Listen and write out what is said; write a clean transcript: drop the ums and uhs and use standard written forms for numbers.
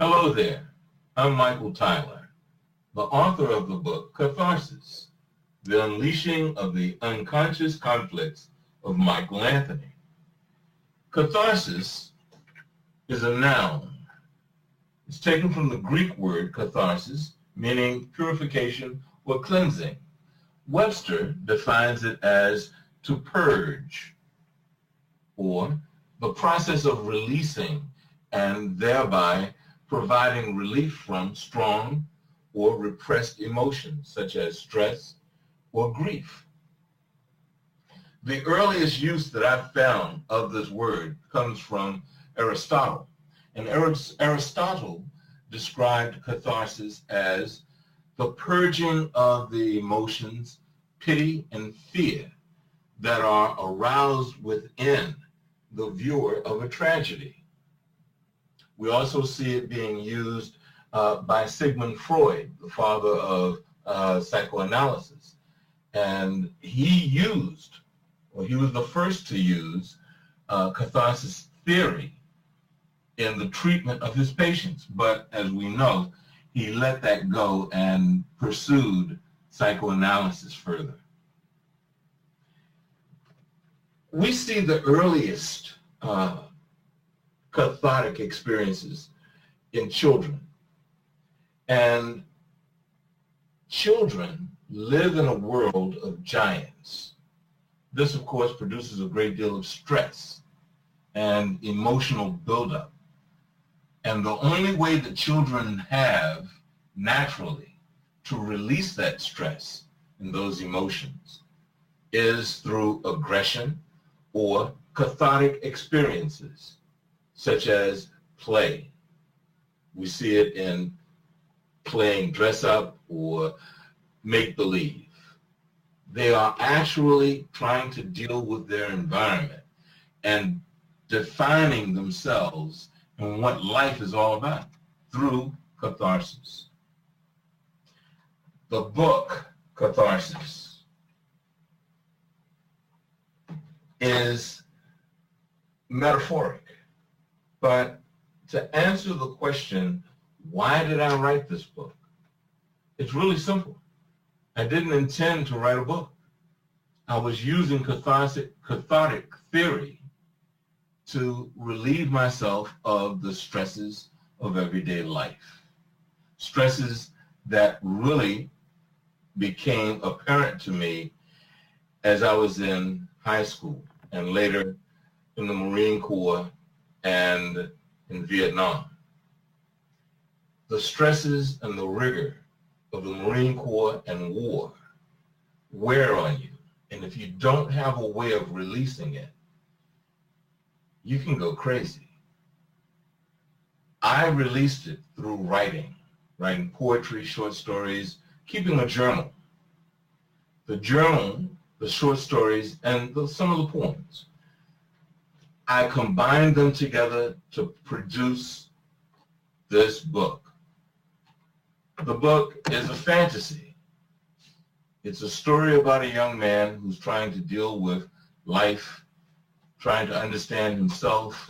Hello there, I'm Michael Tyler, the author of the book Catharsis, The Unleashing of the Unconscious Conflicts of Michael Anthony. Catharsis is a noun. It's taken from the Greek word catharsis, meaning purification or cleansing. Webster defines it as to purge, or the process of releasing and thereby providing relief from strong or repressed emotions such as stress or grief. The earliest use that I've found of this word comes from Aristotle. And Aristotle described catharsis as the purging of the emotions, pity and fear that are aroused within the viewer of a tragedy. We also see it being used by Sigmund Freud, the father of psychoanalysis. And he was the first to use catharsis theory in the treatment of his patients. But as we know, he let that go and pursued psychoanalysis further. We see the earliest cathartic experiences in children. And children live in a world of giants. This, of course, produces a great deal of stress and emotional buildup. And the only way that children have naturally to release that stress and those emotions is through aggression or cathartic experiences, such as play. We see it in playing dress up or make-believe. They are actually trying to deal with their environment and defining themselves and what life is all about through catharsis. The book, Catharsis, is metaphoric. But to answer the question, why did I write this book? It's really simple. I didn't intend to write a book. I was using cathartic theory to relieve myself of the stresses of everyday life. Stresses that really became apparent to me as I was in high school and later in the Marine Corps and in Vietnam. The stresses and the rigor of the Marine Corps and war wear on you. And if you don't have a way of releasing it, you can go crazy. I released it through writing poetry, short stories, keeping a journal. The journal, the short stories, and some of the poems, I combined them together to produce this book. The book is a fantasy. It's a story about a young man who's trying to deal with life, trying to understand himself,